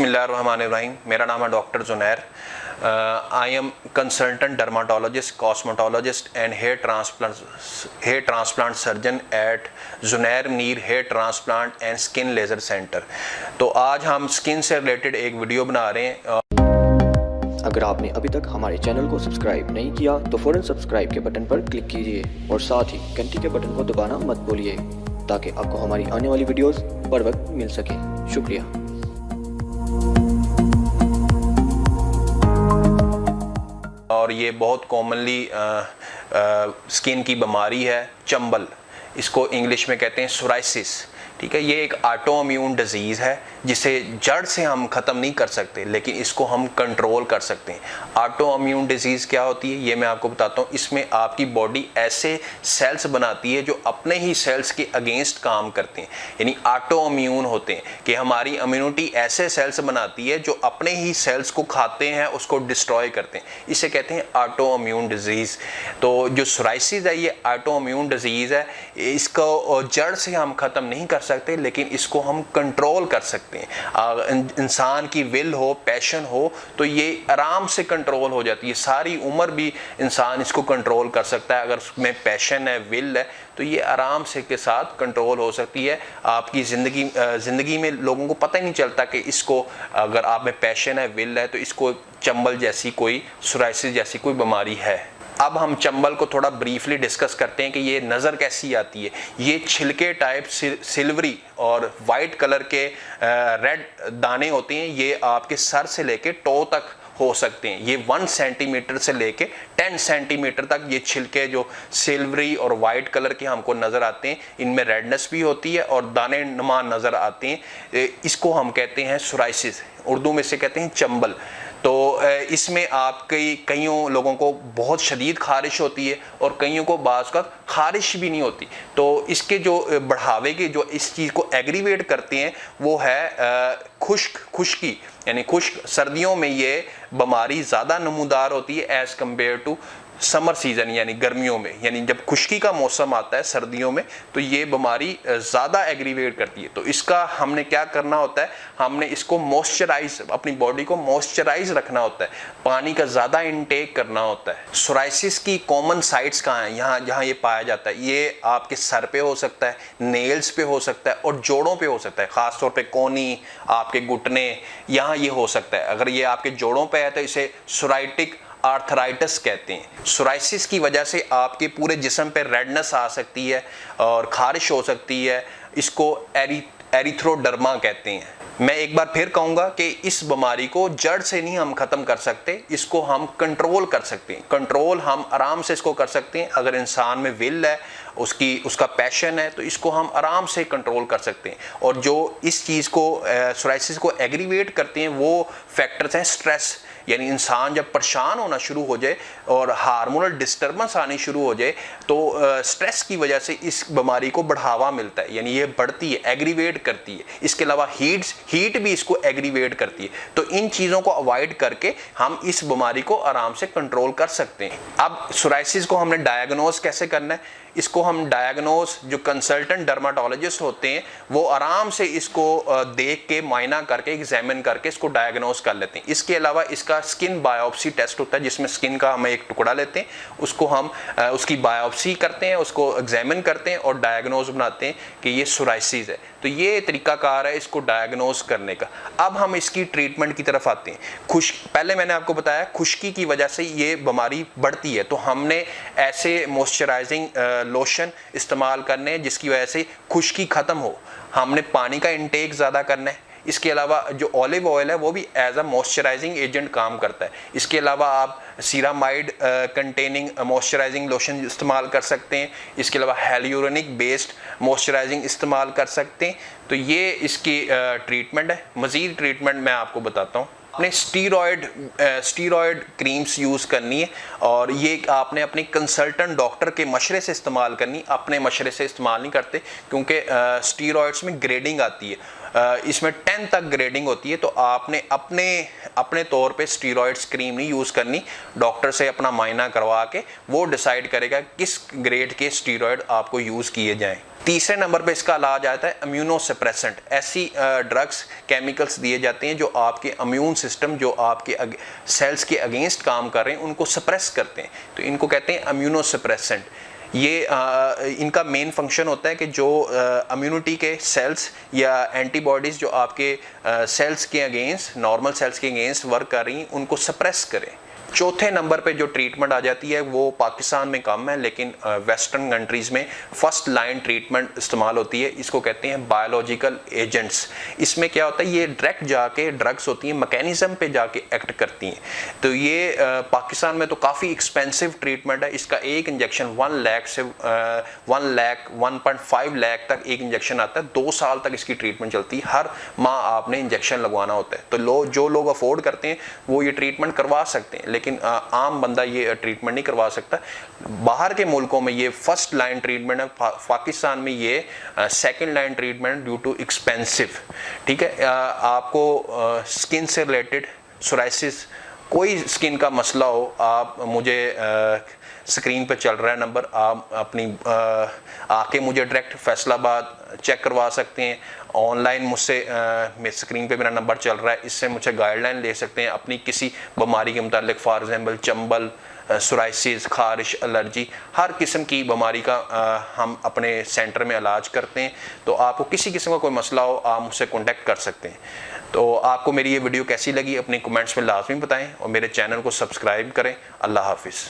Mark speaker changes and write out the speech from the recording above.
Speaker 1: बिस्मिल्लाहिर्रहमानिर्रहीम। मेरा नाम है doctor Junair. I am consultant dermatologist, cosmetologist and hair transplant surgeon at Junair Mir hair transplant and skin laser centre. तो आज हम स्किन से रिलेटेड एक वीडियो बना रहे हैं।
Speaker 2: अगर आपने अभी तक हमारे चैनल को सब्सक्राइब नहीं किया तो फ़ौरन सब्सक्राइब के बटन पर क्लिक कीजिए और साथ ही घंटी के बटन को दबाना मत भूलिए ताकि आपको हमारी आने वाली वीडियोस बर वक्त मिल सके। शुक्रिया।
Speaker 1: और ये बहुत कॉमनली स्किन की बीमारी है, चंबल। इसको इंग्लिश में कहते हैं सोराइसिस। ठीक है, ये एक ऑटो इम्यून डिजीज़ है जिसे जड़ से हम ख़त्म नहीं कर सकते, लेकिन इसको हम कंट्रोल कर सकते हैं। ऑटो इम्यून डिजीज़ क्या होती है ये मैं आपको बताता हूँ। इसमें आपकी बॉडी ऐसे सेल्स बनाती है जो अपने ही सेल्स के अगेंस्ट काम करते हैं, यानी ऑटो इम्यून होते हैं कि हमारी इम्यूनिटी ऐसे सेल्स बनाती है जो अपने ही सेल्स को खाते हैं, उसको डिस्ट्रॉय करते हैं। इसे कहते हैं ऑटो इम्यून डिजीज़। तो जो सोराइसिस है ये ऑटो इम्यून डिजीज़ है। इसको जड़ से हम ख़त्म नहीं कर सकते, लेकिन इसको हम कंट्रोल कर सकते हैं। इंसान की विल हो, पैशन हो तो ये आराम से कंट्रोल हो जाती है। सारी उम्र भी इंसान इसको कंट्रोल कर सकता है। अगर उसमें पैशन है, विल है तो ये आराम से के साथ कंट्रोल हो सकती है। आपकी ज़िंदगी में लोगों को पता ही नहीं चलता कि इसको, अगर आप में पैशन है, विल है, तो इसको चंबल जैसी कोई, सोराइसिस जैसी कोई बीमारी है। अब हम चंबल को थोड़ा ब्रीफली डिस्कस करते हैं कि ये नज़र कैसी आती है। ये छिलके टाइप सिल्वरी और वाइट कलर के रेड दाने होते हैं। ये आपके सर से लेके टो तक हो सकते हैं। ये 1 सेंटीमीटर से लेके 10 सेंटीमीटर तक ये छिलके जो सिल्वरी और वाइट कलर के हमको नज़र आते हैं, इनमें रेडनेस भी होती है और दाने नुमा नज़र आते हैं। इसको हम कहते हैं सोराइसिस, उर्दू में से कहते हैं चंबल। तो इसमें कईयों लोगों को बहुत शदीद खारिश होती है और कईयों को बाज़ का खारिश भी नहीं होती। तो इसके जो बढ़ावे के जो इस चीज़ को एग्रीवेट करते हैं वो है खुश्की, यानी खुश्क। सर्दियों में ये बीमारी ज़्यादा नमूदार होती है as compare to summer season, यानी गर्मियों में। यानी जब खुश्की का मौसम आता है सर्दियों में तो ये बीमारी ज़्यादा एग्रीवेट करती है। तो इसका हमने क्या करना होता है, हमने इसको मॉइस्चराइज, अपनी बॉडी को मॉइस्चराइज रखना होता है, पानी का ज़्यादा इनटेक करना होता है। सोराइसिस की कॉमन साइट्स कहाँ हैं, यहाँ जहाँ ये पाया जाता है, ये आपके सर पे हो सकता है, नेल्स पे हो सकता है और जोड़ों पे हो सकता है। ख़ास तौर पे कोहनी, आपके घुटने, यहाँ ये हो सकता है। अगर ये आपके जोड़ों पे है तो इसे सोराइटिक आर्थराइटिस कहते हैं। सोराइसिस की वजह से आपके पूरे जिस्म पे रेडनेस आ सकती है और खारिश हो सकती है। इसको एरिथ्रोडर्मा कहते हैं। मैं एक बार फिर कहूँगा कि इस बीमारी को जड़ से नहीं हम ख़त्म कर सकते, इसको हम कंट्रोल कर सकते हैं। कंट्रोल हम आराम से इसको कर सकते हैं। अगर इंसान में विल है, उसका पैशन है, तो इसको हम आराम से कंट्रोल कर सकते हैं। और जो इस चीज़ को, सोराइसिस को एग्रीवेट करते हैं, वो फैक्टर्स हैं स्ट्रेस। यानी इंसान जब परेशान होना शुरू हो जाए और हार्मोनल डिस्टर्बेंस आनी शुरू हो जाए तो स्ट्रेस की वजह से इस बीमारी को बढ़ावा मिलता है, यानी ये बढ़ती है, एग्रीवेट करती है। इसके अलावा हीट भी इसको एग्रीवेट करती है। तो इन चीज़ों को अवॉइड करके हम इस बीमारी को आराम से कंट्रोल कर सकते हैं। अब सोराइसिस को हमने डायग्नोज कैसे करना है, इसको हम डायग्नोज, जो कंसल्टेंट डर्माटोलॉजिस्ट होते हैं वो आराम से इसको देख के, मायना करके, एग्जामिन करके इसको डायग्नोज कर लेते हैं। इसके अलावा इसका स्किन बायोप्सी टेस्ट होता है जिसमें स्किन का हम एक टुकड़ा लेते हैं, उसको हम उसकी बायोप्सी करते हैं, उसको एग्जामिन करते हैं और डायग्नोज बनाते हैं कि ये सोराइसिस है। तो ये तरीकाकार है इसको डायग्नोज करने का। अब हम इसकी ट्रीटमेंट की तरफ आते हैं। पहले मैंने आपको बताया खुश्की की वजह से ये बीमारी बढ़ती है, तो हमने ऐसे मॉइस्चराइजिंग लोशन इस्तेमाल करने हैं जिसकी वजह से खुश्की ख़त्म हो। हमने पानी का इंटेक ज़्यादा करना है। इसके अलावा जो ऑलिव ऑयल है वो भी एज अ मॉइस्चराइजिंग एजेंट काम करता है। इसके अलावा आप सीरामाइड कंटेनिंग मॉइस्चराइजिंग लोशन इस्तेमाल कर सकते हैं। इसके अलावा हेल्यूरोनिक बेस्ड मॉइस्चराइजिंग इस्तेमाल कर सकते हैं। तो ये इसकी ट्रीटमेंट है। मज़ीद ट्रीटमेंट मैं आपको बताता हूँ। आपने स्टीरॉयड क्रीम्स यूज़ करनी है और ये आपने अपनी कंसल्टेंट डॉक्टर के मशरे से इस्तेमाल करनी। अपने मशरे से इस्तेमाल नहीं करते क्योंकि स्टीरॉयड्स में ग्रेडिंग आती है। इसमें 10 तक ग्रेडिंग होती है, तो आपने अपने तौर पे स्टीरॉयड्स क्रीम नहीं यूज़ करनी, डॉक्टर से अपना मायना करवा के वो डिसाइड करेगा किस ग्रेड के स्टीरॉयड आपको यूज़ किए जाएं। तीसरे नंबर पे इसका इलाज आता है इम्यूनोसप्रेसेंट। ऐसी ड्रग्स केमिकल्स दिए जाते हैं जो आपके इम्यून सिस्टम, जो आपके सेल्स के अगेंस्ट काम कर रहे हैं, उनको सप्रेस करते हैं, तो इनको कहते हैं इम्यूनोसप्रेसेंट। ये इनका मेन फंक्शन होता है कि जो इम्यूनिटी के सेल्स या एंटीबॉडीज़ जो आपके सेल्स के अगेंस्ट, नॉर्मल सेल्स के अगेंस्ट वर्क कर रही हैं, उनको सप्रेस करें। चौथे नंबर पे जो ट्रीटमेंट आ जाती है वो पाकिस्तान में कम है, लेकिन वेस्टर्न कंट्रीज़ में फर्स्ट लाइन ट्रीटमेंट इस्तेमाल होती है। इसको कहते हैं बायोलॉजिकल एजेंट्स। इसमें क्या होता है, ये डायरेक्ट जाके ड्रग्स होती हैं, मैकेनिज्म पे जाके एक्ट करती हैं। तो ये पाकिस्तान में तो काफ़ी एक्सपेंसिव ट्रीटमेंट है। इसका एक इंजेक्शन 1 लाख से 1 लाख 1.5 लाख तक एक इंजेक्शन आता है। 2 साल तक इसकी ट्रीटमेंट चलती है, हर माह आपने इंजेक्शन लगवाना होता है। तो जो लोग अफोर्ड करते हैं वो ये ट्रीटमेंट करवा सकते हैं, लेकिन आम बंदा ये ट्रीटमेंट नहीं करवा सकता। बाहर के मुल्कों में ये फर्स्ट लाइन ट्रीटमेंट है, पाकिस्तान में ये second line treatment due too expensive. ठीक है, आपको स्किन से रिलेटेड सोराइसिस, कोई स्किन का मसला हो, आप मुझे स्क्रीन पर चल रहा है नंबर, आप अपनी आके मुझे डायरेक्ट फैसलाबाद चेक करवा सकते हैं। ऑनलाइन मुझसे मेरे स्क्रीन पे मेरा नंबर चल रहा है, इससे मुझे गाइडलाइन ले सकते हैं अपनी किसी बीमारी के मुतालिक, फॉर एग्जांपल चंबल, सोराइसिस, खारिश, एलर्जी, हर किस्म की बीमारी का हम अपने सेंटर में इलाज करते हैं। तो आपको किसी किस्म का कोई मसला हो, आप मुझसे कॉन्टेक्ट कर सकते हैं। तो आपको मेरी ये वीडियो कैसी लगी अपने कमेंट्स में लाजमी बताएं और मेरे चैनल को सब्सक्राइब करें। अल्लाह हाफिज़।